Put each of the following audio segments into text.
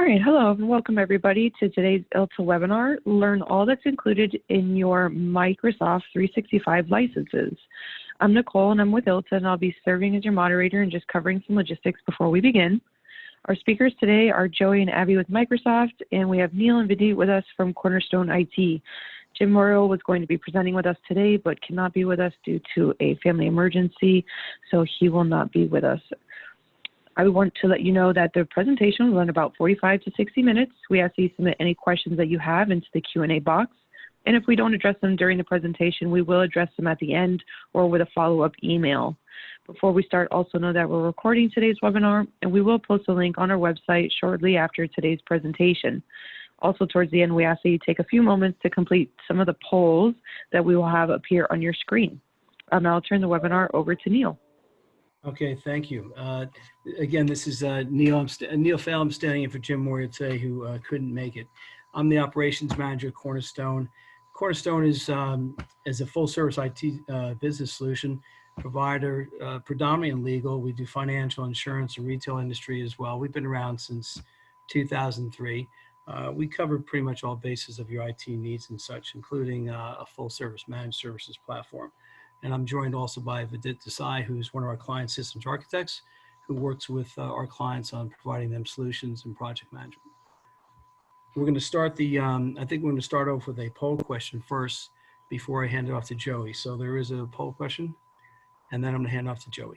right, hello and welcome everybody to today's ILTA webinar, Learn All That's Included in Your Microsoft 365 Licenses. I'm Nicole and I'm with ILTA and I'll be serving as your moderator and just covering some logistics before we begin. Our speakers today are Joey and Abby with Microsoft, and we have Neil and Vidit with us from Cornerstone.IT. Jim Morrill was going to be presenting with us today but cannot be with us due to a family emergency, so he will not be with us. I want to let you know that the presentation will run about 45 to 60 minutes. We ask you to submit any questions that you have into the Q&A box. And if we don't address them during the presentation, we will address them at the end or with a follow-up email. Before we start, also know that we're recording today's webinar, and we will post a link on our website shortly after today's presentation. Also, towards the end, we ask that you take a few moments to complete some of the polls that we will have appear on your screen. Now I'll turn the webinar over to Neil. Okay, thank you. Again, this is Neil Failla. I'm standing in for Jim Moria today, who couldn't make it. I'm the operations manager at Cornerstone. Cornerstone is a full-service IT business solution provider, predominantly in legal. We do financial, insurance, and retail industry as well. We've been around since 2003. We cover pretty much all bases of your IT needs and such, including a full-service managed services platform. And I'm joined also by Vidit Desai, who's one of our client systems architects, who works with our clients on providing them solutions and project management. We're going to start I think we're going to start off with a poll question first before I hand it off to Joey. So there is a poll question, and then I'm going to hand it off to Joey.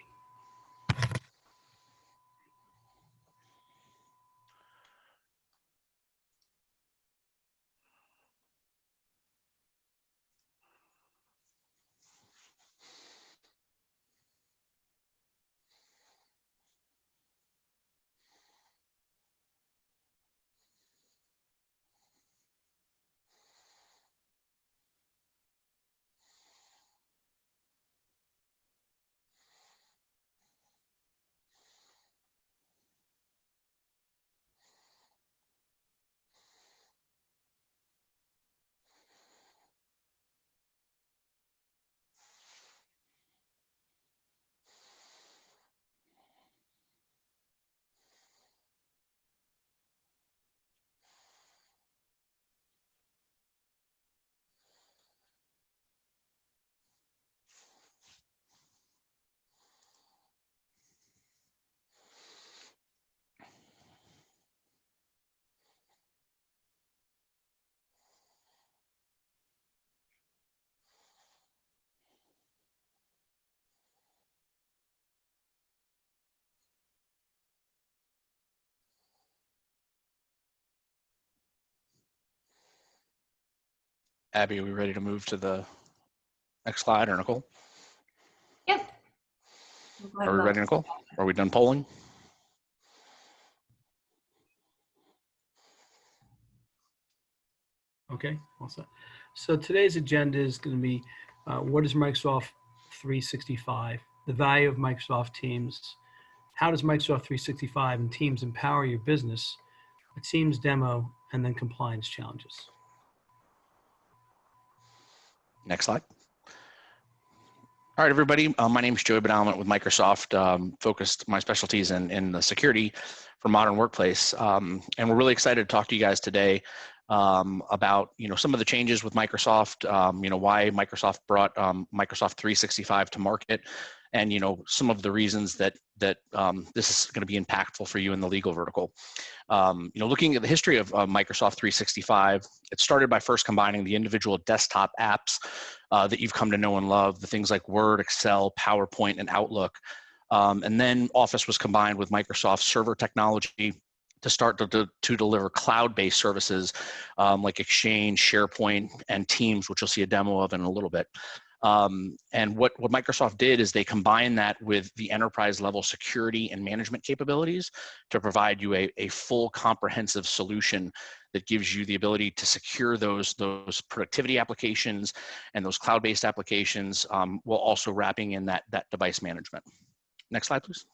Abby, are we ready to move to the next slide, or Nicole? Yep. Are we ready, Nicole? Are we done polling? Okay, awesome. So today's agenda is going to be what is Microsoft 365, the value of Microsoft Teams, how does Microsoft 365 and Teams empower your business, a Teams demo, and then compliance challenges. Next slide. All right, everybody. My name is Joey Badalament with Microsoft, focused my specialties in the security for modern workplace. And we're really excited to talk to you guys today about some of the changes with Microsoft, why Microsoft brought Microsoft 365 to market, and some of the reasons that this is going to be impactful for you in the legal vertical. Looking at the history of Microsoft 365, it started by first combining the individual desktop apps that you've come to know and love, the things like Word, Excel, PowerPoint, and Outlook. And then Office was combined with Microsoft server technology to start to deliver cloud-based services like Exchange, SharePoint, and Teams, which you'll see a demo of in a little bit. And what Microsoft did is they combined that with the enterprise-level security and management capabilities to provide you a full comprehensive solution that gives you the ability to secure those productivity applications and those cloud-based applications, while also wrapping in that device management. Next slide, please.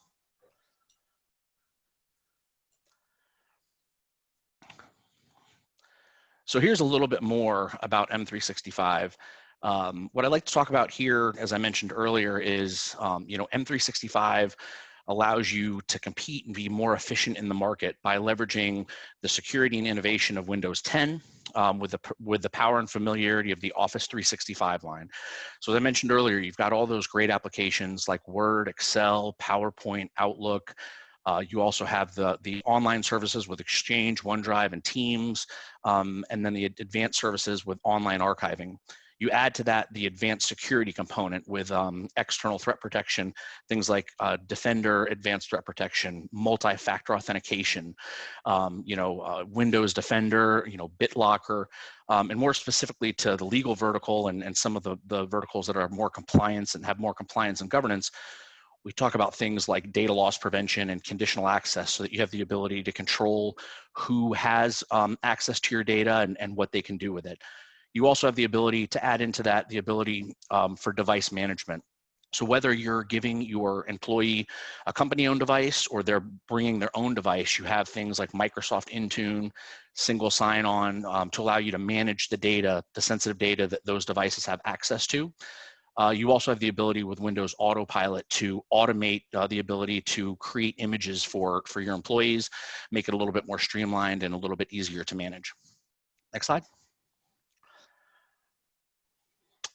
So here's a little bit more about M365. What I'd like to talk about here, as I mentioned earlier, is M365 allows you to compete and be more efficient in the market by leveraging the security and innovation of Windows 10 with the power and familiarity of the Office 365 line. So as I mentioned earlier, you've got all those great applications like Word, Excel, PowerPoint, Outlook. You also have the online services with Exchange, OneDrive, and Teams, and then the advanced services with online archiving. You add to that the advanced security component with external threat protection, things like Defender, advanced threat protection, multi-factor authentication, Windows Defender, BitLocker, and more specifically to the legal vertical and some of the verticals that are more compliance and have more compliance and governance. We talk about things like data loss prevention and conditional access so that you have the ability to control who has access to your data and what they can do with it. You also have the ability to add into that the ability for device management. So whether you're giving your employee a company-owned device or they're bringing their own device, you have things like Microsoft Intune, single sign-on to allow you to manage the data, the sensitive data that those devices have access to. You also have the ability with Windows Autopilot to automate the ability to create images for your employees, make it a little bit more streamlined and a little bit easier to manage. Next slide.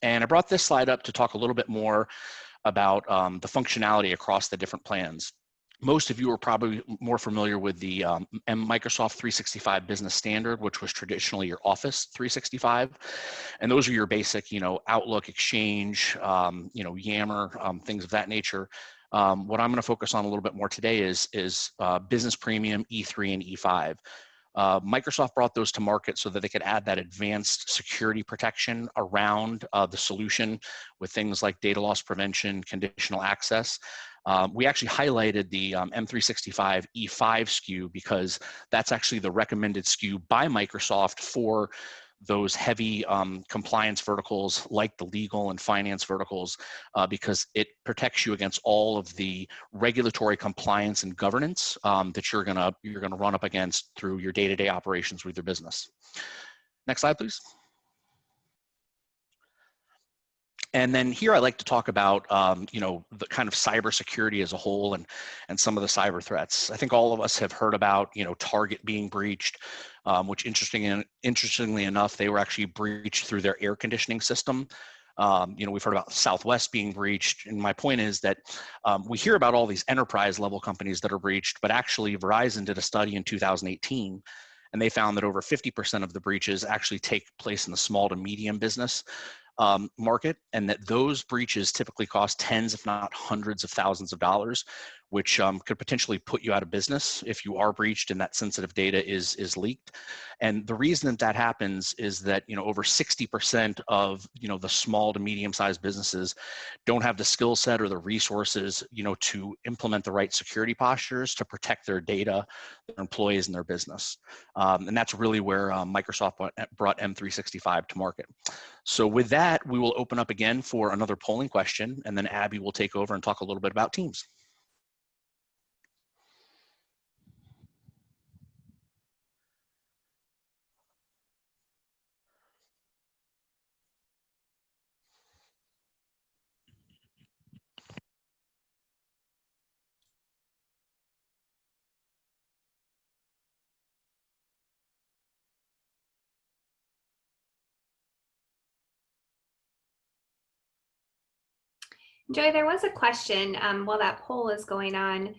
And I brought this slide up to talk a little bit more about the functionality across the different plans. Most of you are probably more familiar with the Microsoft 365 Business Standard, which was traditionally your Office 365. And those are your basic, Outlook, Exchange, Yammer, things of that nature. What I'm going to focus on a little bit more today is Business Premium, E3, and E5. Microsoft brought those to market so that they could add that advanced security protection around the solution with things like data loss prevention, conditional access. We actually highlighted the M365 E5 SKU because that's actually the recommended SKU by Microsoft for those heavy compliance verticals like the legal and finance verticals because it protects you against all of the regulatory compliance and governance that you're gonna run up against through your day-to-day operations with your business. Next slide, please. And then here I like to talk about, the kind of cybersecurity as a whole and some of the cyber threats. I think all of us have heard about, Target being breached, which interestingly enough, they were actually breached through their air conditioning system. We've heard about Southwest being breached. And my point is that we hear about all these enterprise level companies that are breached, but actually Verizon did a study in 2018 and they found that over 50% of the breaches actually take place in the small to medium business market, and that those breaches typically cost tens, if not hundreds of thousands of dollars, which could potentially put you out of business if you are breached and that sensitive data is leaked. And the reason that happens is that over 60% of the small to medium-sized businesses don't have the skill set or the resources to implement the right security postures to protect their data, their employees, and their business. And that's really where Microsoft brought M365 to market. So with that, we will open up again for another polling question, and then Abby will take over and talk a little bit about Teams. Joy, there was a question while that poll is going on.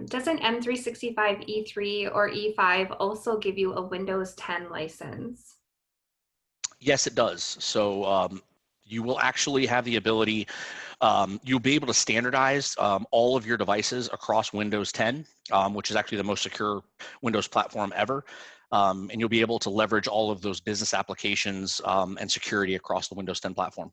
Doesn't M365 E3 or E5 also give you a Windows 10 license? Yes, it does. So you will actually have the ability, you'll be able to standardize all of your devices across Windows 10, which is actually the most secure Windows platform ever. And you'll be able to leverage all of those business applications and security across the Windows 10 platform.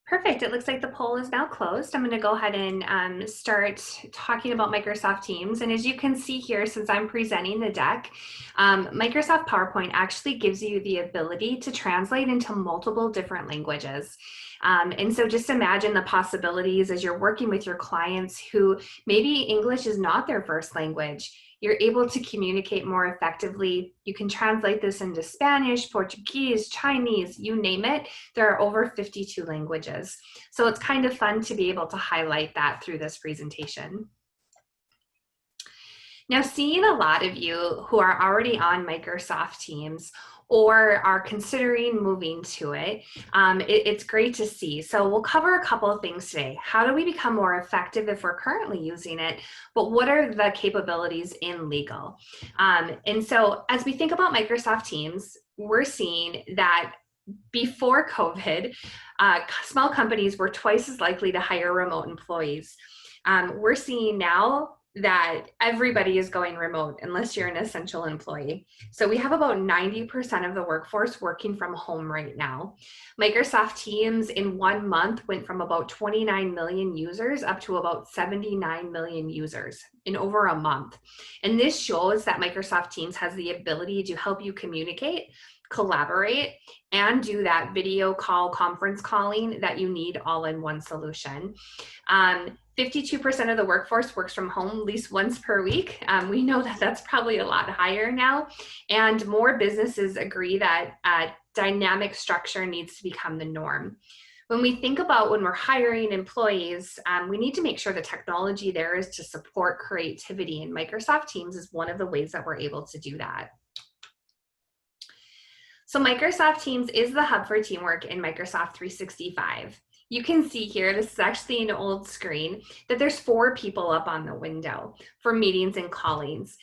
Perfect. It looks like the poll is now closed. I'm going to go ahead and start talking about Microsoft Teams. And as you can see here, since I'm presenting the deck, Microsoft PowerPoint actually gives you the ability to translate into multiple different languages. And so just imagine the possibilities as you're working with your clients who maybe English is not their first language. You're able to communicate more effectively. You can translate this into Spanish, Portuguese, Chinese, you name it. There are over 52 languages. So it's kind of fun to be able to highlight that through this presentation. Now, seeing a lot of you who are already on Microsoft Teams or are considering moving to it, it's great to see. So we'll cover a couple of things today. How do we become more effective if we're currently using it? But what are the capabilities in legal? And so as we think about Microsoft Teams, we're seeing that before COVID, small companies were twice as likely to hire remote employees. We're seeing now that everybody is going remote unless you're an essential employee. So we have about 90% of the workforce working from home right now. Microsoft Teams in 1 month went from about 29 million users up to about 79 million users in over a month. And this shows that Microsoft Teams has the ability to help you communicate, collaborate, and do that video call, conference calling that you need all in one solution. 52% of the workforce works from home at least once per week. We know that that's probably a lot higher now, and more businesses agree that dynamic structure needs to become the norm. When we think about when we're hiring employees, we need to make sure the technology there is to support creativity, and Microsoft Teams is one of the ways that we're able to do that. So Microsoft Teams is the hub for teamwork in Microsoft 365. You can see here, this is actually an old screen, that there's 4 people up on the window for meetings and callings.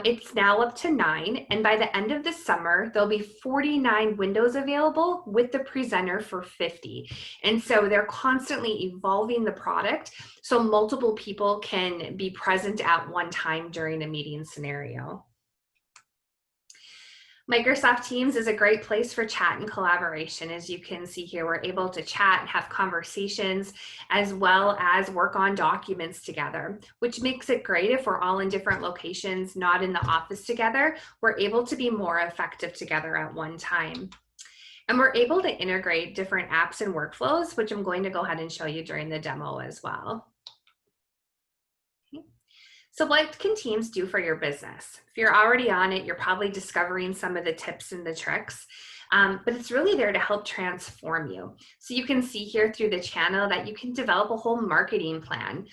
It's now up to 9, and by the end of the summer, there'll be 49 windows available with the presenter for 50. And so they're constantly evolving the product so multiple people can be present at one time during a meeting scenario. Microsoft Teams is a great place for chat and collaboration. As you can see here, we're able to chat and have conversations as well as work on documents together, which makes it great if we're all in different locations, not in the office together. We're able to be more effective together at one time. And we're able to integrate different apps and workflows, which I'm going to go ahead and show you during the demo as well. So what can Teams do for your business? If you're already on it, you're probably discovering some of the tips and the tricks, but it's really there to help transform you. So you can see here through the channel that you can develop a whole marketing plan.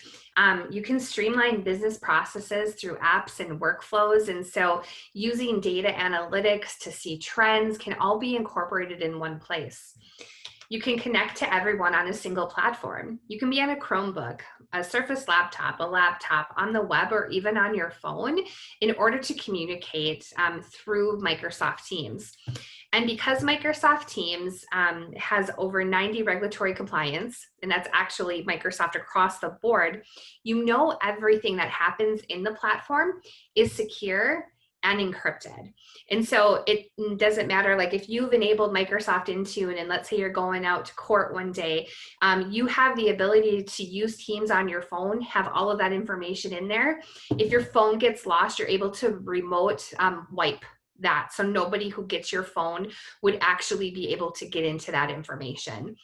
You can streamline business processes through apps and workflows. And so using data analytics to see trends can all be incorporated in one place. You can connect to everyone on a single platform. You can be on a Chromebook, a Surface laptop, a laptop, on the web, or even on your phone in order to communicate through Microsoft Teams. And because Microsoft Teams has over 90 regulatory compliance, and that's actually Microsoft across the board, you know everything that happens in the platform is secure and encrypted. And so it doesn't matter, like if you've enabled Microsoft Intune and let's say you're going out to court one day, you have the ability to use Teams on your phone, have all of that information in there. If your phone gets lost, you're able to remote wipe that. So nobody who gets your phone would actually be able to get into that information.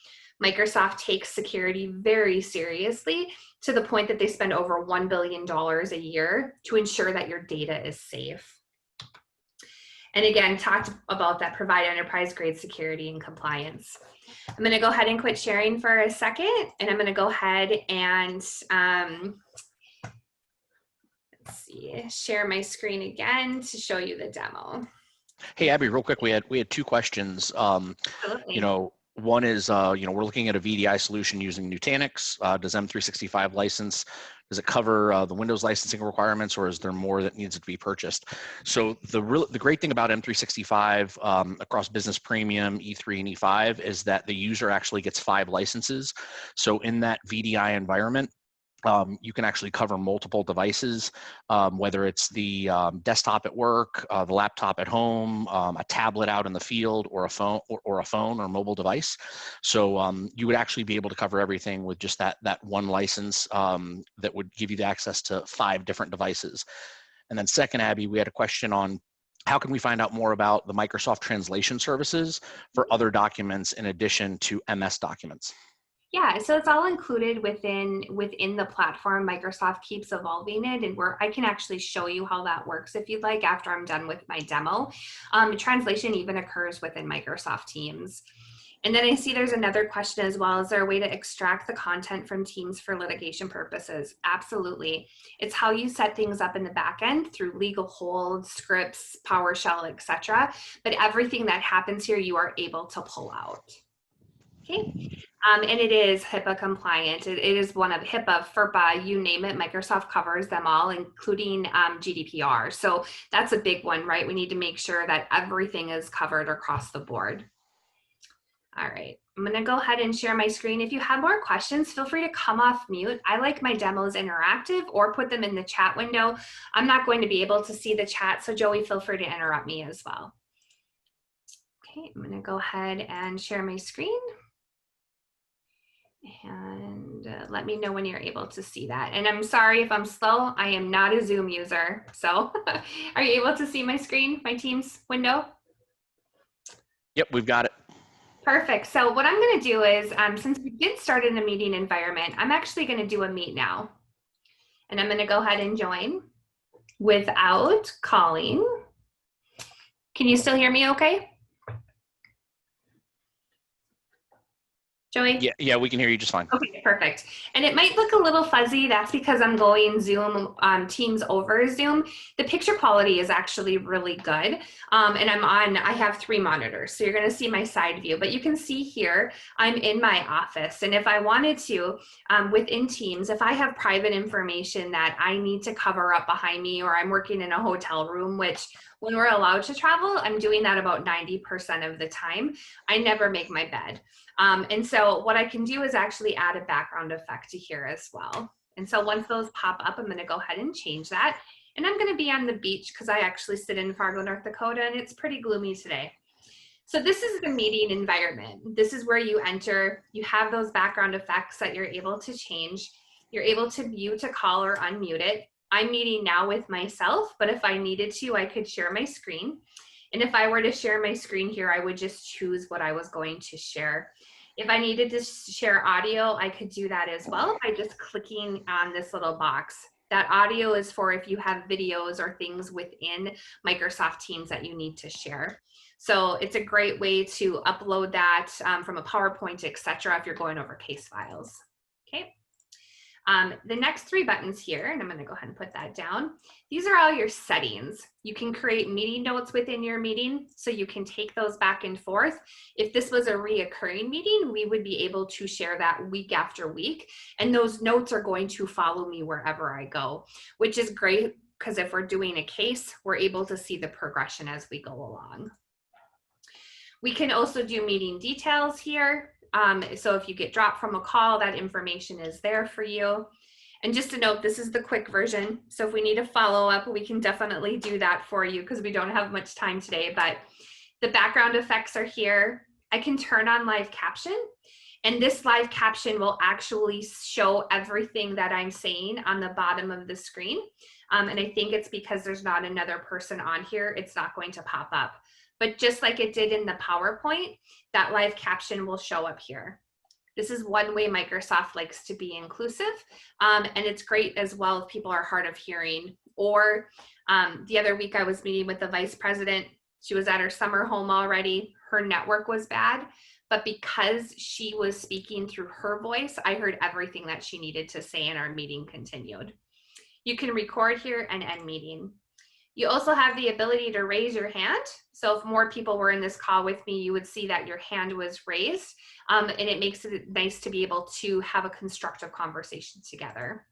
Microsoft takes security very seriously to the point that they spend over $1 billion a year to ensure that your data is safe. And again, talked about that, provide enterprise grade security and compliance. I'm going to go ahead and quit sharing for a second, and I'm going to go ahead and let's see, share my screen again to show you the demo. Hey, Abby, real quick, we had 2 questions. You know, one is, you know, we're looking at a VDI solution using Nutanix. Does M365 license? Does it cover the Windows licensing requirements, or is there more that needs to be purchased? So the great thing about M365 across Business Premium, E3, and E5 is that the user actually gets 5 licenses. So in that VDI environment, you can actually cover multiple devices, whether it's the desktop at work, the laptop at home, a tablet out in the field, or a phone or mobile device. So you would actually be able to cover everything with just that one license that would give you the access to 5 different devices. And then second, Abby, we had a question on how can we find out more about the Microsoft translation services for other documents in addition to MS documents? Yeah, so it's all included within the platform. Microsoft keeps evolving it, and I can actually show you how that works if you'd like after I'm done with my demo. Translation even occurs within Microsoft Teams. And then I see there's another question as well. Is there a way to extract the content from Teams for litigation purposes? Absolutely. It's how you set things up in the back end through legal holds, scripts, PowerShell, etc. But everything that happens here, you are able to pull out. Okay. And it is HIPAA compliant. It is one of HIPAA, FERPA, you name it. Microsoft covers them all, including GDPR. So that's a big one, right? We need to make sure that everything is covered across the board. All right, I'm gonna go ahead and share my screen. If you have more questions, feel free to come off mute. I like my demos interactive or put them in the chat window. I'm not going to be able to see the chat, so Joey, feel free to interrupt me as well. Okay, I'm gonna go ahead and share my screen. And let me know when you're able to see that. And I'm sorry if I'm slow, I am not a Zoom user. So are you able to see my screen, my Teams window? Yep, we've got it. Perfect. So what I'm going to do is, since we did start in a meeting environment, I'm actually going to do a meet now. And I'm going to go ahead and join without calling. Can you still hear me okay? Joey? Yeah, we can hear you just fine. Okay, perfect. And it might look a little fuzzy. That's because I'm going Zoom, Teams over Zoom. The picture quality is actually really good. And I have 3 monitors. So you're gonna see my side view, but you can see here, I'm in my office. And if I wanted to, within Teams, if I have private information that I need to cover up behind me, or I'm working in a hotel room, which when we're allowed to travel, I'm doing that about 90% of the time. I never make my bed. And so what I can do is actually add a background effect to here as well. And so once those pop up, I'm going to go ahead and change that. And I'm going to be on the beach because I actually sit in Fargo, North Dakota, and it's pretty gloomy today. So this is the meeting environment. This is where you enter. You have those background effects that you're able to change. You're able to mute a call or unmute it. I'm meeting now with myself, but if I needed to, I could share my screen. And if I were to share my screen here, I would just choose what I was going to share. If I needed to share audio, I could do that as well by just clicking on this little box. That audio is for if you have videos or things within Microsoft Teams that you need to share. So it's a great way to upload that from a PowerPoint, etc. if you're going over case files. Okay. The next 3 buttons here, and I'm going to go ahead and put that down. These are all your settings. You can create meeting notes within your meeting, so you can take those back and forth. If this was a reoccurring meeting, we would be able to share that week after week, and those notes are going to follow me wherever I go, which is great because if we're doing a case, we're able to see the progression as we go along. We can also do meeting details here. So if you get dropped from a call, that information is there for you. And just to note, this is the quick version. So if we need a follow-up, we can definitely do that for you because we don't have much time today, but the background effects are here. I can turn on live caption, and this live caption will actually show everything that I'm saying on the bottom of the screen. And I think it's because there's not another person on here, it's not going to pop up. But just like it did in the PowerPoint, that live caption will show up here. This is one way Microsoft likes to be inclusive. And it's great as well if people are hard of hearing. Or the other week I was meeting with the vice president. She was at her summer home already. Her network was bad. But because she was speaking through her voice, I heard everything that she needed to say and our meeting continued. You can record here and end meeting. You also have the ability to raise your hand. So if more people were in this call with me, you would see that your hand was raised. And it makes it nice to be able to have a constructive conversation together.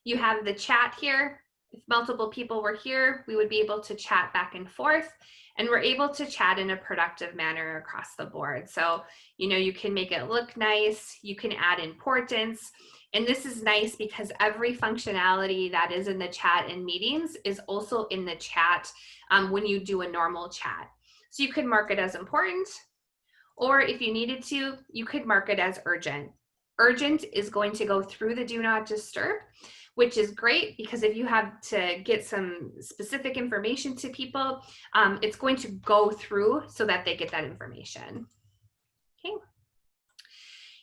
You have the chat here. If multiple people were here, we would be able to chat back and forth. And we're able to chat in a productive manner across the board. So, you can make it look nice. You can add importance. And this is nice because every functionality that is in the chat in meetings is also in the chat when you do a normal chat. So you could mark it as important, or if you needed to, you could mark it as urgent. Urgent is going to go through the do not disturb, which is great because if you have to get some specific information to people, it's going to go through so that they get that information. Okay.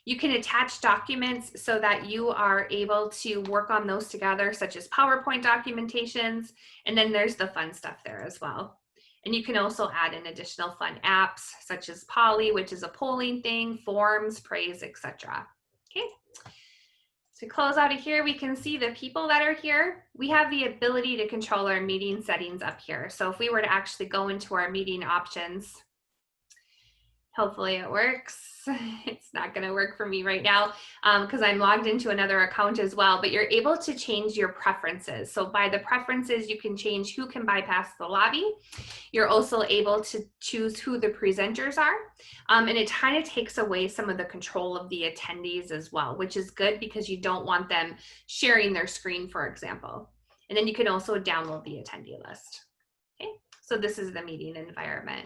You can attach documents so that you are able to work on those together, such as PowerPoint documentations, and then there's the fun stuff there as well. And you can also add in additional fun apps such as Poly, which is a polling thing, forms, praise, etc. Okay. To close out of here, we can see the people that are here. We have the ability to control our meeting settings up here. So if we were to actually go into our meeting options, hopefully it works. It's not going to work for me right now because I'm logged into another account as well, but you're able to change your preferences. So by the preferences, you can change who can bypass the lobby. You're also able to choose who the presenters are. And it kind of takes away some of the control of the attendees as well, which is good because you don't want them sharing their screen, for example. And then you can also download the attendee list. Okay, so this is the meeting environment.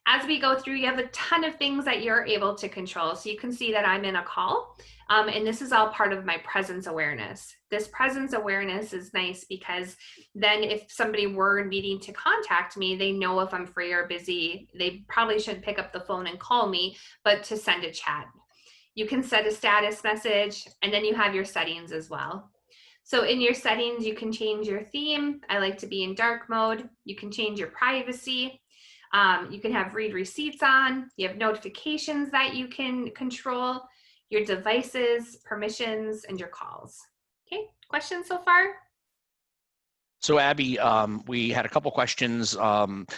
As we go through, you have a ton of things that you're able to control. So you can see that I'm in a call, and this is all part of my presence awareness. This presence awareness is nice because then if somebody were needing to contact me, they know if I'm free or busy. They probably shouldn't pick up the phone and call me, but to send a chat. You can set a status message, and then you have your settings as well. So in your settings, you can change your theme. I like to be in dark mode. You can change your privacy. You can have read receipts on, you have notifications that you can control, your devices, permissions, and your calls. Okay, questions so far? So Abby, we had a couple questions. One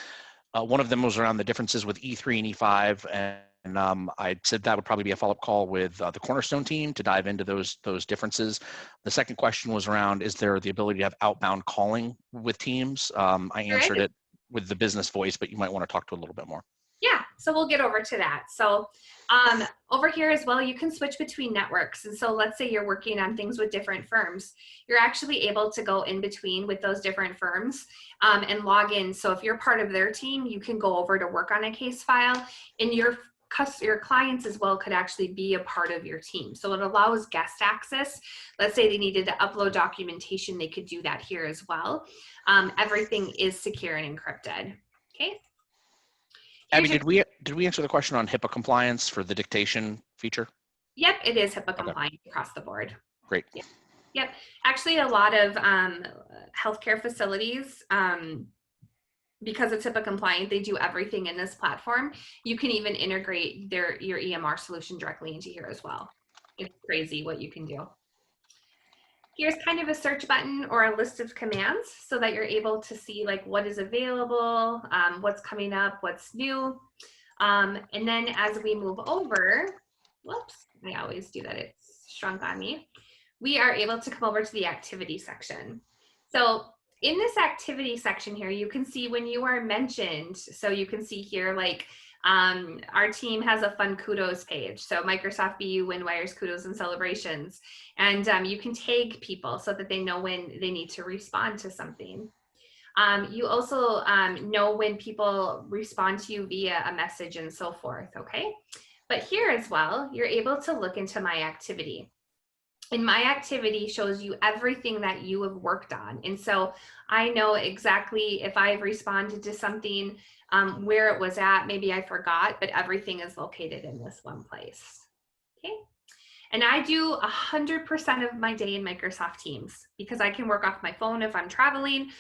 of them was around the differences with E3 and E5, and I said that would probably be a follow-up call with the Cornerstone team to dive into those differences. The second question was around, is there the ability to have outbound calling with Teams? I answered it with the business voice, but you might want to talk to a little bit more. Yeah, so we'll get over to that. So over here as well, you can switch between networks. And so let's say you're working on things with different firms. You're actually able to go in between with those different firms and log in. So if you're part of their team, you can go over to work on a case file, and your clients as well could actually be a part of your team. So it allows guest access. Let's say they needed to upload documentation, they could do that here as well. Everything is secure and encrypted. Okay. Abby, did we answer the question on HIPAA compliance for the dictation feature? Yep, it is HIPAA compliant across the board. Great. Yep. Actually, a lot of healthcare facilities, because it's HIPAA compliant, they do everything in this platform. You can even integrate your EMR solution directly into here as well. It's crazy what you can do. Here's kind of a search button or a list of commands so that you're able to see like what is available, what's coming up, what's new. And then as we move over, whoops, I always do that, it's shrunk on me. We are able to come over to the activity section. So in this activity section here, you can see when you are mentioned. So you can see here like our team has a fun kudos page. So Microsoft BU Windwire's kudos and celebrations. And you can tag people so that they know when they need to respond to something. You also know when people respond to you via a message and so forth, okay? But here as well, you're able to look into my activity. And my activity shows you everything that you have worked on. And so I know exactly if I've responded to something, where it was at, maybe I forgot, but everything is located in this one place, okay? And I do 100% of my day in Microsoft Teams because I can work off my phone if I'm traveling.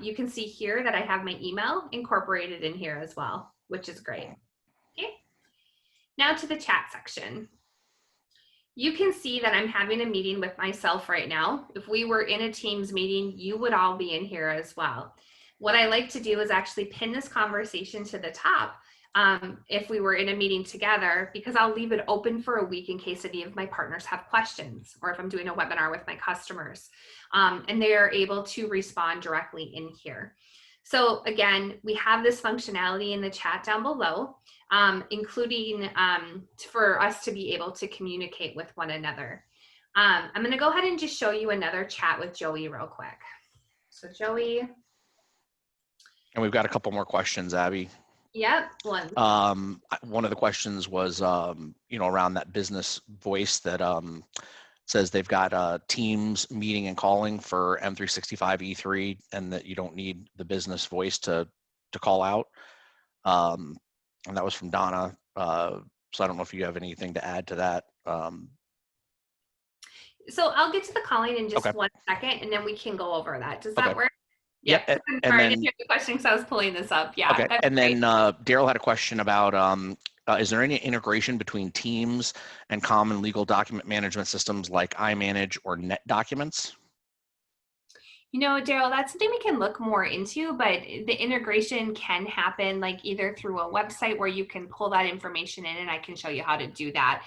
You can see here that I have my email incorporated in here as well, which is great, okay? Now to the chat section. You can see that I'm having a meeting with myself right now. If we were in a Teams meeting, you would all be in here as well. What I like to do is actually pin this conversation to the top if we were in a meeting together, because I'll leave it open for a week in case any of my partners have questions, or if I'm doing a webinar with my customers, and they are able to respond directly in here. So again, we have this functionality in the chat down below, including for us to be able to communicate with one another. I'm going to go ahead and just show you another chat with Joey real quick. So Joey. And we've got a couple more questions, Abby. Yep. One of the questions was, you know, around that business voice that says they've got Teams meeting and calling for M365 E3, and that you don't need the business voice to call out. And that was from Donna. So I don't know if you have anything to add to that. So I'll get to the calling in just Okay. 1 second, and then we can go over that. Does Okay. that work? Yeah. I'm sorry, I didn't hear the question because I was pulling this up. Yeah. Okay. That's And then great. Daryl had a question about, is there any integration between Teams and common legal document management systems like iManage or NetDocuments? You know, Daryl, that's something we can look more into, but the integration can happen like either through a website where you can pull that information in, and I can show you how to do that.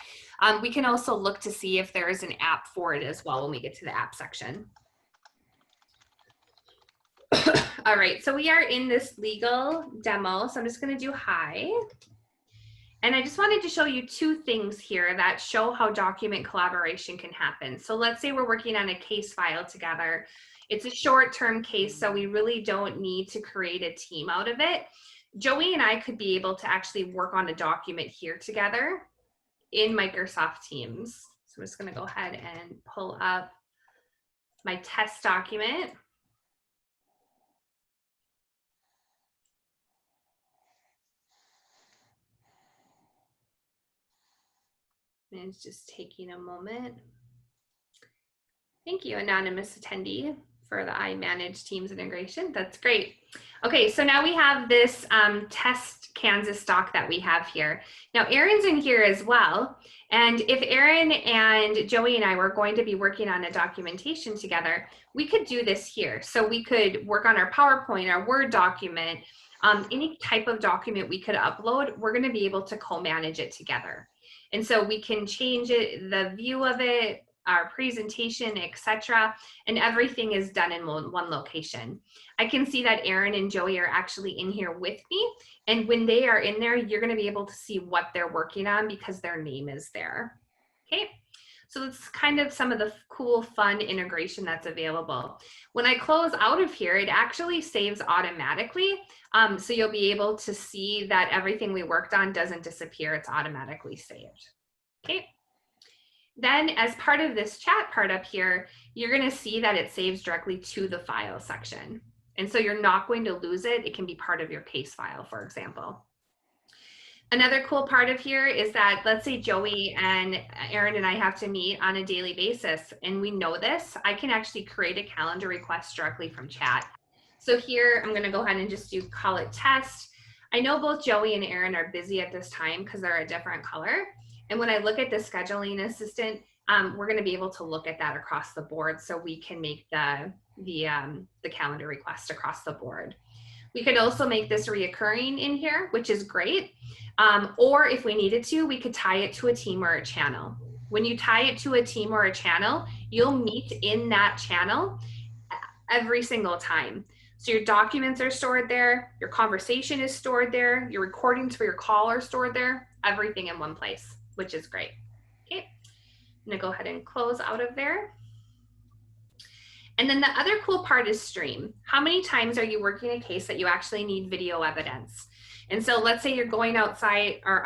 We can also look to see if there is an app for it as well when we get to the app section. All right, so we are in this legal demo, so I'm just going to do hi. And I just wanted to show you 2 things here that show how document collaboration can happen. So let's say we're working on a case file together. It's a short-term case, so we really don't need to create a team out of it. Joey and I could be able to actually work on a document here together in Microsoft Teams. So I'm just going to go ahead and pull up my test document. And it's just taking a moment. Thank you, anonymous attendee, for the iManage Teams integration. That's great. Okay, so now we have this test Kansas doc that we have here. Now, Aaron's in here as well. And if Aaron and Joey and I were going to be working on a documentation together, we could do this here. So we could work on our PowerPoint, our Word document, any type of document we could upload, we're going to be able to co-manage it together. And so we can change it, the view of it, our presentation, etc., and everything is done in one location. I can see that Aaron and Joey are actually in here with me, and when they are in there, you're going to be able to see what they're working on because their name is there. Okay, so that's kind of some of the cool, fun integration that's available. When I close out of here, it actually saves automatically, so you'll be able to see that everything we worked on doesn't disappear, it's automatically saved. Okay. Then as part of this chat part up here, you're going to see that it saves directly to the file section. And so you're not going to lose it. It can be part of your case file, for example. Another cool part of here is that, let's say Joey and Aaron and I have to meet on a daily basis, and we know this, I can actually create a calendar request directly from chat. So here, I'm going to go ahead and just call it test. I know both Joey and Aaron are busy at this time because they're a different color. And when I look at the scheduling assistant, we're going to be able to look at that across the board, so we can make the calendar request across the board. We could also make this reoccurring in here, which is great. Or if we needed to, we could tie it to a team or a channel. When you tie it to a team or a channel, you'll meet in that channel every single time. So your documents are stored there, your conversation is stored there, your recordings for your call are stored there, everything in one place, which is great. Okay, I'm gonna go ahead and close out of there. And then the other cool part is stream. How many times are you working a case that you actually need video evidence? And so let's say you're going outside or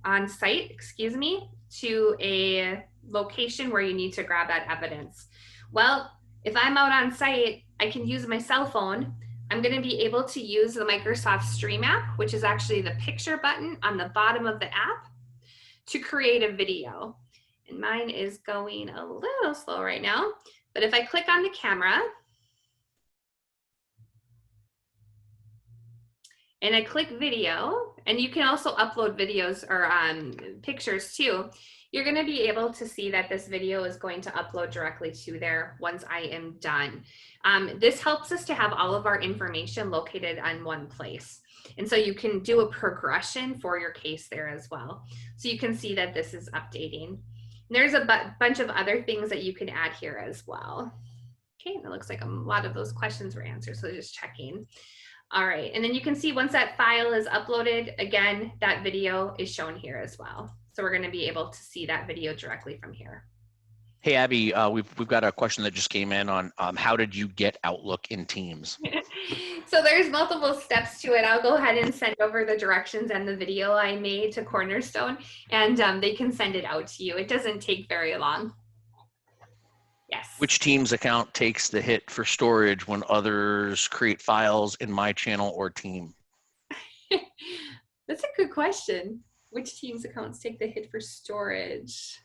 on site, excuse me, to a location where you need to grab that evidence. Well, if I'm out on site, I can use my cell phone. I'm going to be able to use the Microsoft Stream app, which is actually the picture button on the bottom of the app, to create a video. And mine is going a little slow right now, but if I click on the camera and I click video, and you can also upload videos or pictures too, you're going to be able to see that this video is going to upload directly to there once I am done. This helps us to have all of our information located on one place. And so you can do a progression for your case there as well. So you can see that this is updating. And there's a bunch of other things that you can add here as well. Okay, and it looks like a lot of those questions were answered, so just checking. All right, and then you can see once that file is uploaded, again, that video is shown here as well. So we're going to be able to see that video directly from here. Hey, Abby, we've got a question that just came in on how did you get Outlook in Teams? So there's multiple steps to it. I'll go ahead and send over the directions and the video I made to Cornerstone, and they can send it out to you. It doesn't take very long. Yes. Which team's account takes the hit for storage when others create files in my channel or team? That's a good question. Which team's accounts take the hit for storage?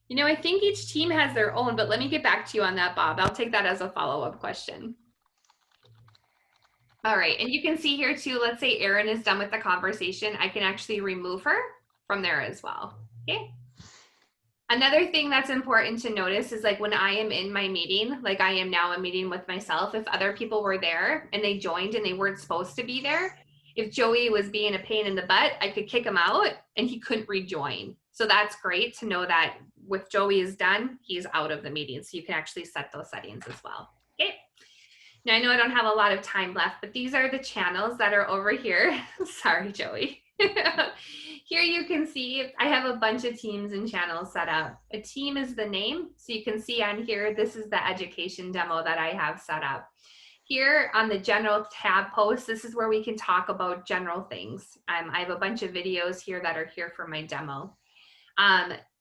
You know, I think each team has their own, but let me get back to you on that, Bob. I'll take that as a follow-up question. All right, and you can see here too, let's say Erin is done with the conversation. I can actually remove her from there as well, okay? Another thing that's important to notice is like when I am in my meeting, like I am now a meeting with myself, if other people were there and they joined and they weren't supposed to be there, if Joey was being a pain in the butt, I could kick him out and he couldn't rejoin. So that's great to know that if Joey is done, he's out of the meeting. So you can actually set those settings as well, okay? Now I know I don't have a lot of time left, but these are the channels that are over here. Sorry, Joey. Here you can see I have a bunch of teams and channels set up. A team is the name. So you can see on here, this is the education demo that I have set up. Here on the general tab post, this is where we can talk about general things. I have a bunch of videos here that are here for my demo.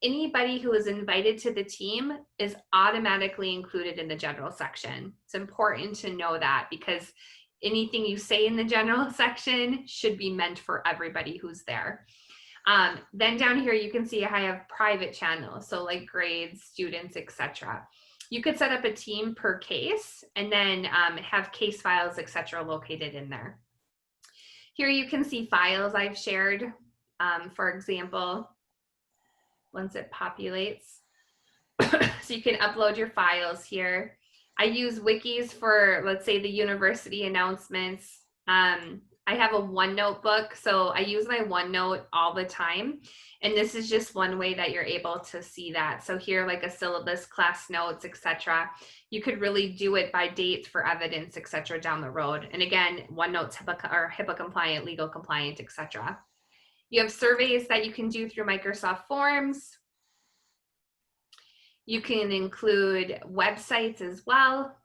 Anybody who is invited to the team is automatically included in the general section. It's important to know that because anything you say in the general section should be meant for everybody who's there. Then down here, you can see I have private channels. So like grades, students, etc. You could set up a team per case and then have case files, etc. located in there. Here you can see files I've shared, for example, once it populates. So you can upload your files here. I use wikis for, let's say, the university announcements. I have a OneNote book, so I use my OneNote all the time. And this is just one way that you're able to see that. So here, like a syllabus, class notes, etc. You could really do it by dates for evidence, etc. down the road. And again, OneNote's HIPAA compliant, legal compliant, etc. You have surveys that you can do through Microsoft Forms. You can include websites as well.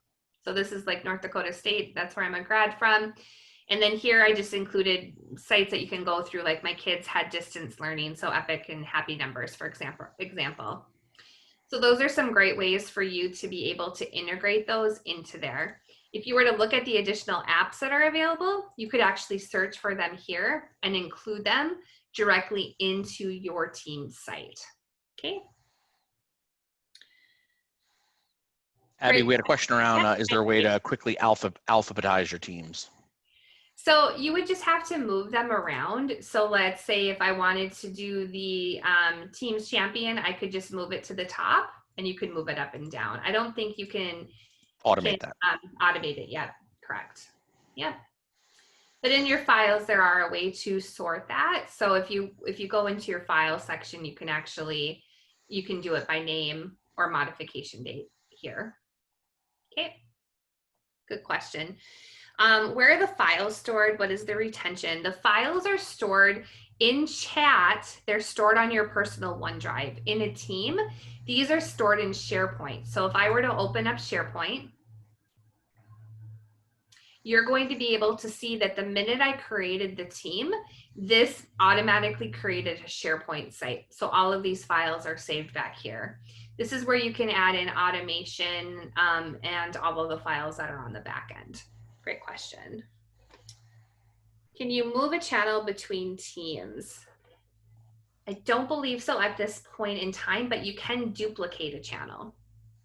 So this is like North Dakota State. That's where I'm a grad from. And then here I just included sites that you can go through, like my kids had distance learning, so Epic and Happy Numbers, for example. So those are some great ways for you to be able to integrate those into there. If you were to look at the additional apps that are available, you could actually search for them here and include them directly into your team's site, okay? Abby, Great. we had a question around, is there a way to quickly alphabetize your teams? So you would just have to move them around. So let's say if I wanted to do the team's champion, I could just move it to the top and you could move it up and down. I don't think you can Automate that. Automate it yet, correct. Yep. But in your files, there are a way to sort that. So if you go into your file section, you can do it by name or modification date here. Okay, good question. Where are the files stored? What is the retention? The files are stored in chat. They're stored on your personal OneDrive. In a team, these are stored in SharePoint. So if I were to open up SharePoint, you're going to be able to see that the minute I created the team, this automatically created a SharePoint site. So all of these files are saved back here. This is where you can add in automation and all of the files that are on the back end. Great question. Can you move a channel between teams? I don't believe so at this point in time, but you can duplicate a channel.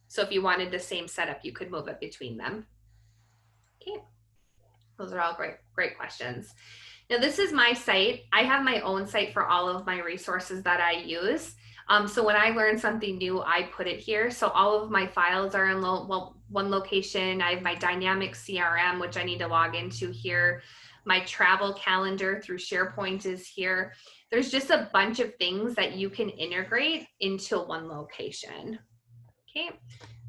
So if you wanted the same setup, you could move it between them. Okay, those are all great questions. Now this is my site. I have my own site for all of my resources that I use. So when I learn something new, I put it here. So all of my files are in one location. I have my dynamic CRM, which I need to log into here. My travel calendar through SharePoint is here. There's just a bunch of things that you can integrate into one location. Okay,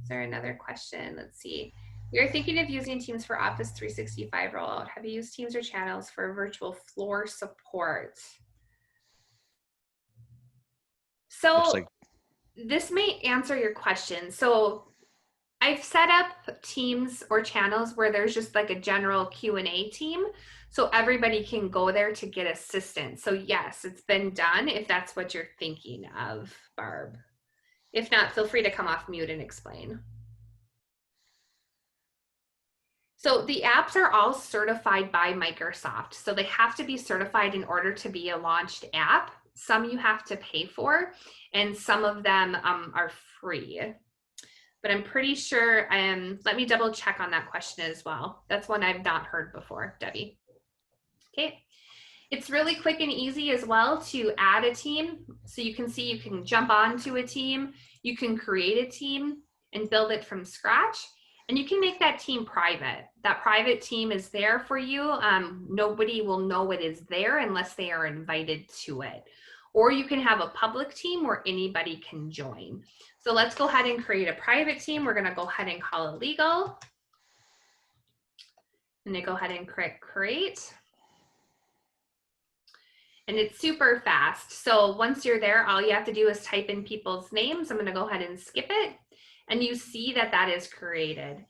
is there another question? Let's see. We are thinking of using Teams for Office 365 rollout. Have you used Teams or channels for virtual floor support? So this may answer your question. So I've set up teams or channels where there's just like a general Q&A team. So everybody can go there to get assistance. So yes, it's been done if that's what you're thinking of, Barb. If not, feel free to come off mute and explain. So the apps are all certified by Microsoft. So they have to be certified in order to be a launched app. Some you have to pay for, and some of them are free. But I'm pretty sure, let me double check on that question as well. That's one I've not heard before, Debbie. Okay. It's really quick and easy as well to add a team. So you can see you can jump onto a team, you can create a team and build it from scratch, and you can make that team private. That private team is there for you. Nobody will know it is there unless they are invited to it. Or you can have a public team where anybody can join. So let's go ahead and create a private team. We're gonna go ahead and call it legal. And then go ahead and click create. And it's super fast. So once you're there, all you have to do is type in people's names. I'm gonna go ahead and skip it. And you see that that is created.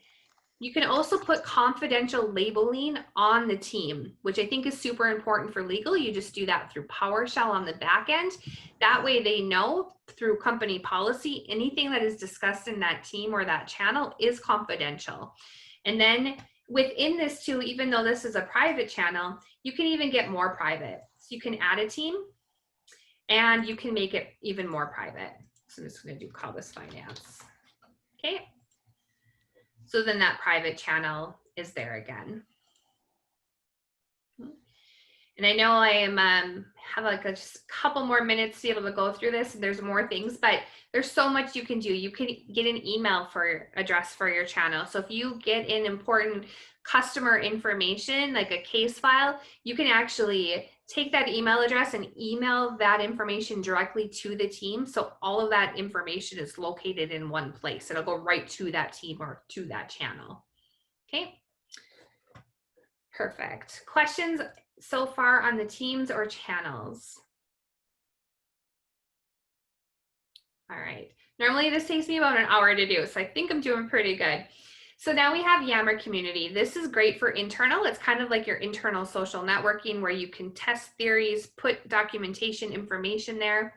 You can also put confidential labeling on the team, which I think is super important for legal. You just do that through PowerShell on the back end. That way they know through company policy, anything that is discussed in that team or that channel is confidential. And then within this too, even though this is a private channel, you can even get more private. So you can add a team and you can make it even more private. So I'm just gonna call this finance. Okay. So then that private channel is there again. And I know I am have like just a couple more minutes to be able to go through this, and there's more things, but there's so much you can do. You can get an email address for your channel. So if you get in important customer information, like a case file, you can actually take that email address and email that information directly to the team. So all of that information is located in one place. It'll go right to that team or to that channel. Okay. Perfect. Questions so far on the teams or channels? All right. Normally this takes me about an hour to do, so I think I'm doing pretty good. So now we have Yammer Community. This is great for internal. It's kind of like your internal social networking where you can test theories, put documentation information there.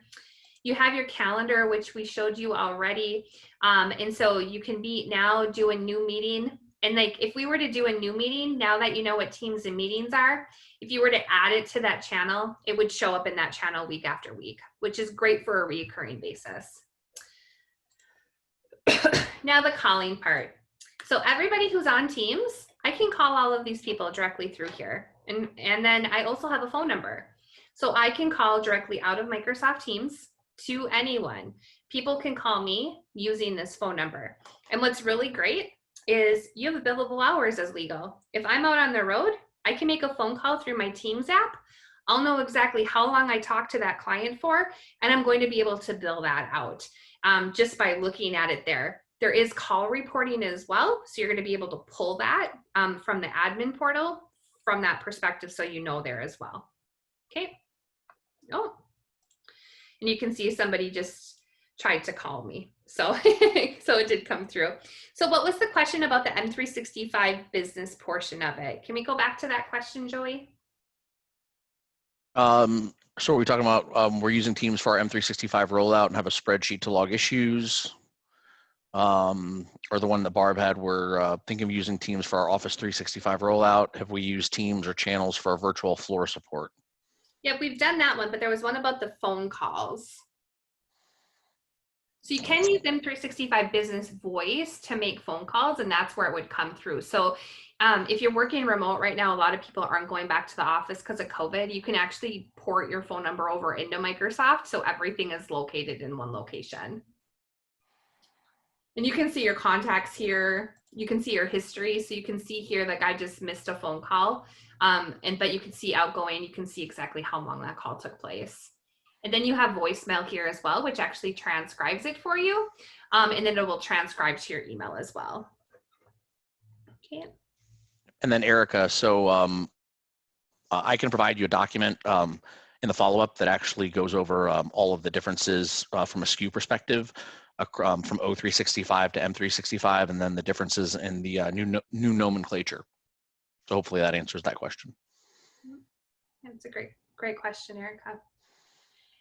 You have your calendar, which we showed you already. And so you can now do a new meeting. And like if we were to do a new meeting, now that you know what teams and meetings are, if you were to add it to that channel, it would show up in that channel week after week, which is great for a recurring basis. Now the calling part. So everybody who's on Teams, I can call all of these people directly through here. And then I also have a phone number. So I can call directly out of Microsoft Teams to anyone. People can call me using this phone number. And what's really great is you have billable hours as legal. If I'm out on the road, I can make a phone call through my Teams app. I'll know exactly how long I talked to that client for, and I'm going to be able to bill that out just by looking at it there. There is call reporting as well. So you're going to be able to pull that from the admin portal from that perspective. So you know there as well. Okay. Oh, and you can see somebody just tried to call me. So, so it did come through. So what was the question about the M365 business portion of it? Can we go back to that question, Joey? So are we talking about we're using Teams for our M365 rollout and have a spreadsheet to log issues? Or the one that Barb had, we're thinking of using Teams for our Office 365 rollout. Have we used Teams or channels for our virtual floor support? Yeah, we've done that one, but there was one about the phone calls. So you can use M365 Business Voice to make phone calls, and that's where it would come through. So if you're working remote right now, a lot of people aren't going back to the office because of COVID. You can actually port your phone number over into Microsoft, so everything is located in one location. And you can see your contacts here. You can see your history. So you can see here, like I just missed a phone call, but you can see outgoing. You can see exactly how long that call took place. And then you have voicemail here as well, which actually transcribes it for you. And then it will transcribe to your email as well. Okay. And then Erica, so I can provide you a document in the follow-up that actually goes over all of the differences from a SKU perspective from O365 to M365, and then the differences in the new nomenclature. So hopefully that answers that question. That's a great question, Erica.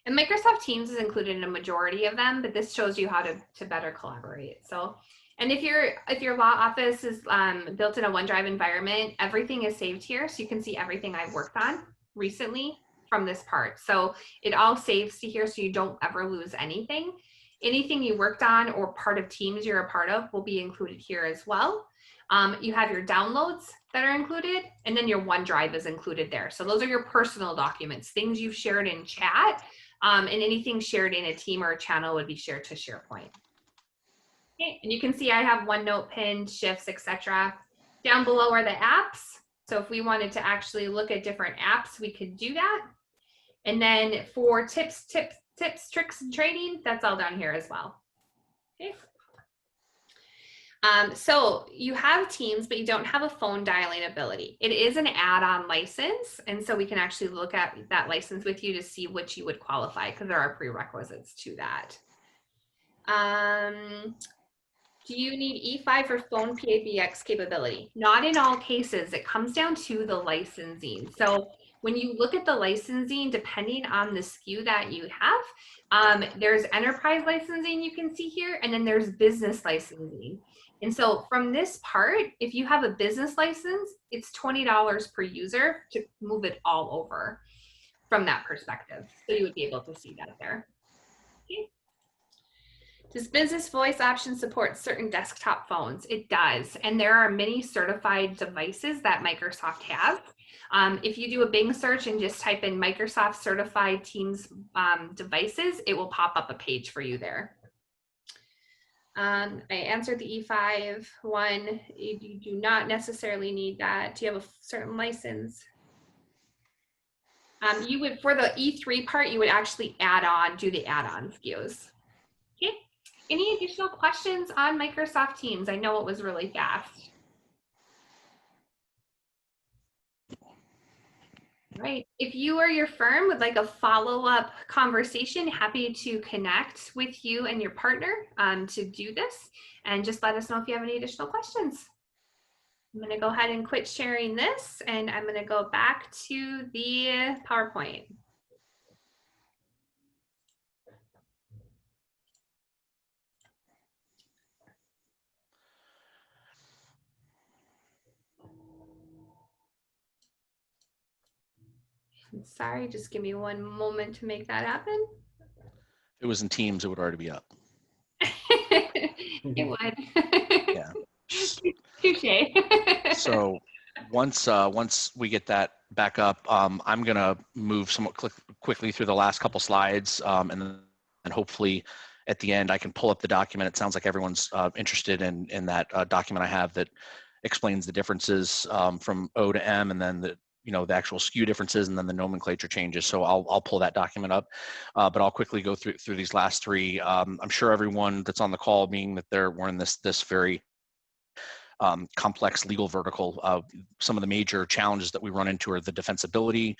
And Microsoft Teams is included in a majority of them, but this shows you how to better collaborate. So, and if your law office is built in a OneDrive environment, everything is saved here. So you can see everything I've worked on recently from this part. So it all saves to here so you don't ever lose anything. Anything you worked on or part of Teams you're a part of will be included here as well. You have your downloads that are included, and then your OneDrive is included there. So those are your personal documents, things you've shared in chat, and anything shared in a team or a channel would be shared to SharePoint. Okay, and you can see I have OneNote pinned, shifts, etc. Down below are the apps. So if we wanted to actually look at different apps, we could do that. And then for tips, tricks, and training, that's all down here as well. Okay. So you have Teams, but you don't have a phone dialing ability. It is an add-on license, and so we can actually look at that license with you to see which you would qualify, because there are prerequisites to that. Do you need E5 for phone PABX capability? Not in all cases. It comes down to the licensing. So when you look at the licensing, depending on the SKU that you have, there's enterprise licensing you can see here, and then there's business licensing. And so from this part, if you have a business license, it's $20 per user to move it all over from that perspective. So you would be able to see that there. Okay. Does business voice option support certain desktop phones? It does. And there are many certified devices that Microsoft has. If you do a Bing search and just type in Microsoft certified Teams devices, it will pop up a page for you there. I answered the E5 one. You do not necessarily need that. Do you have a certain license? You would, for the E3 part, you would actually do the add-on SKUs. Okay. Any additional questions on Microsoft Teams? I know it was really fast. Right. If you or your firm would like a follow-up conversation, happy to connect with you and your partner to do this, and just let us know if you have any additional questions. I'm going to go ahead and quit sharing this, and I'm going to go back to the PowerPoint. I'm sorry, just give me one moment to make that happen. If it was in Teams, it would already be up. It would. Yeah. Touche. So once we get that back up, I'm gonna move somewhat quickly through the last couple slides, and hopefully at the end I can pull up the document. It sounds like everyone's interested in that document I have that explains the differences from O to M, and then the actual SKU differences, and then the nomenclature changes. So I'll pull that document up, but I'll quickly go through these last three. I'm sure everyone that's on the call, being that we're in this very complex legal vertical, some of the major challenges that we run into are the defensibility.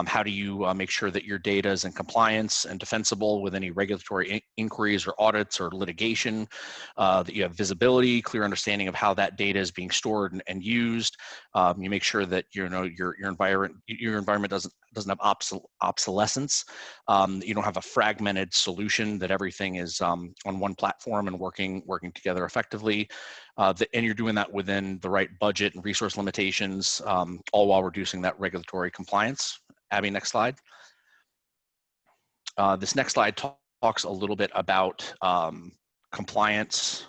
How do you make sure that your data is in compliance and defensible with any regulatory inquiries or audits or litigation, that you have visibility, clear understanding of how that data is being stored and used. You make sure that your environment doesn't have obsolescence, that you don't have a fragmented solution, that everything is on one platform and working together effectively, and you're doing that within the right budget and resource limitations, all while reducing that regulatory compliance. Abby, next slide. This next slide talks a little bit about compliance,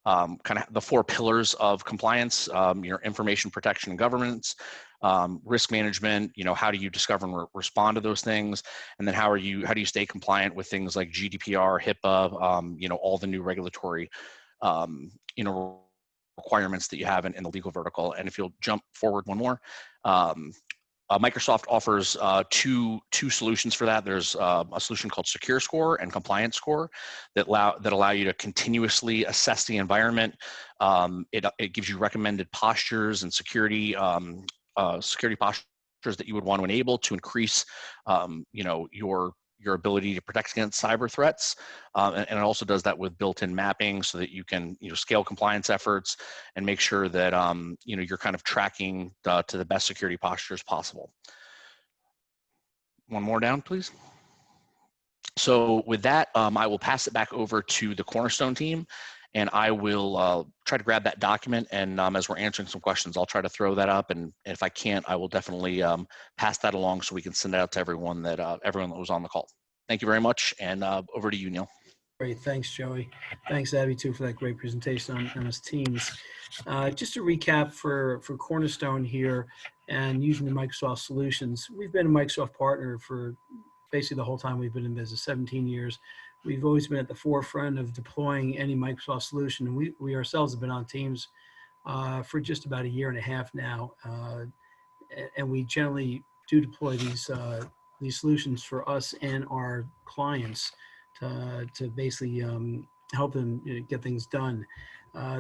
kind of the four pillars of compliance, your information protection and governance, risk management, how do you discover and respond to those things, and then how do you stay compliant with things like GDPR, HIPAA, all the new regulatory requirements that you have in the legal vertical. And if you'll jump forward one more, Microsoft offers two solutions for that. There's a solution called Secure Score and Compliance Score that allow you to continuously assess the environment. It gives you recommended postures and security postures that you would want to enable to increase your ability to protect against cyber threats, and it also does that with built-in mapping so that you can scale compliance efforts and make sure that you're kind of tracking to the best security postures possible. One more down, please. So with that, I will pass it back over to the Cornerstone team, and I will try to grab that document. And as we're answering some questions, I'll try to throw that up. And if I can't, I will definitely pass that along so we can send it out to everyone that was on the call. Thank you very much, and over to you, Neil. Great, thanks, Joey. Thanks, Abby, too, for that great presentation on us teams. Just to recap for Cornerstone here and using the Microsoft solutions, we've been a Microsoft partner for basically the whole time we've been in business, 17 years. We've always been at the forefront of deploying any Microsoft solution, and we ourselves have been on teams for just about a year and a half now, and we generally do deploy these solutions for us and our clients to basically help them get things done.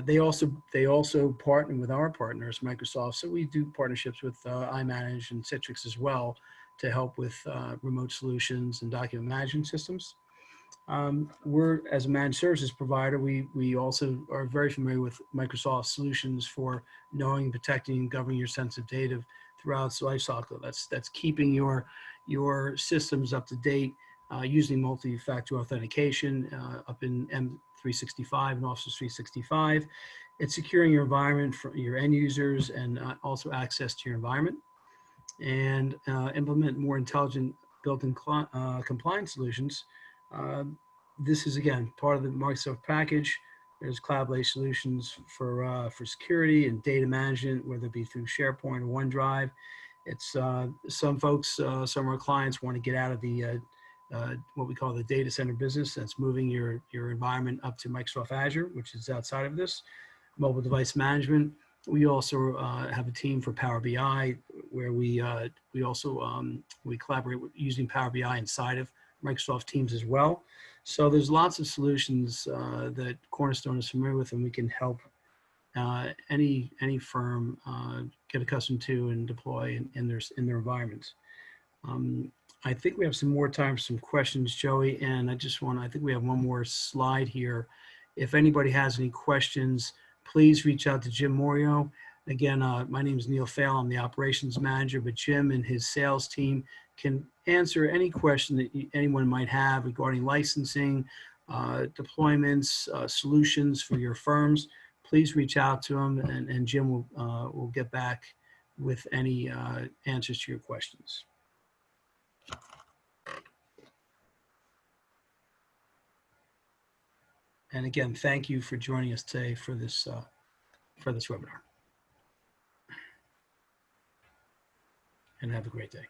They also partner with our partners, Microsoft. So we do partnerships with iManage and Citrix as well to help with remote solutions and document management systems. We're, as a managed services provider, we also are very familiar with Microsoft solutions for knowing, protecting, and governing your sensitive data throughout its life cycle. That's keeping your systems up to date, using multi-factor authentication up in M365 and Office 365. It's securing your environment for your end users and also access to your environment, and implement more intelligent built-in compliance solutions. This is, again, part of the Microsoft package. There's cloud-based solutions for security and data management, whether it be through SharePoint or OneDrive. It's some folks, some of our clients want to get out of the what we call the data center business. That's moving your environment up to Microsoft Azure, which is outside of this. Mobile device management. We also have a team for Power BI, where we also we collaborate with using Power BI inside of Microsoft Teams as well. So there's lots of solutions that Cornerstone is familiar with, and we can help any firm get accustomed to and deploy in their environments. I think we have some more time for some questions, Joey, and I think we have one more slide here. If anybody has any questions, please reach out to Jim Morio. Again, my name is Neil Failla. I'm the operations manager, but Jim and his sales team can answer any question that anyone might have regarding licensing, deployments, solutions for your firms. Please reach out to him, and Jim will get back with any answers to your questions. And again, thank you for joining us today for this webinar. And have a great day.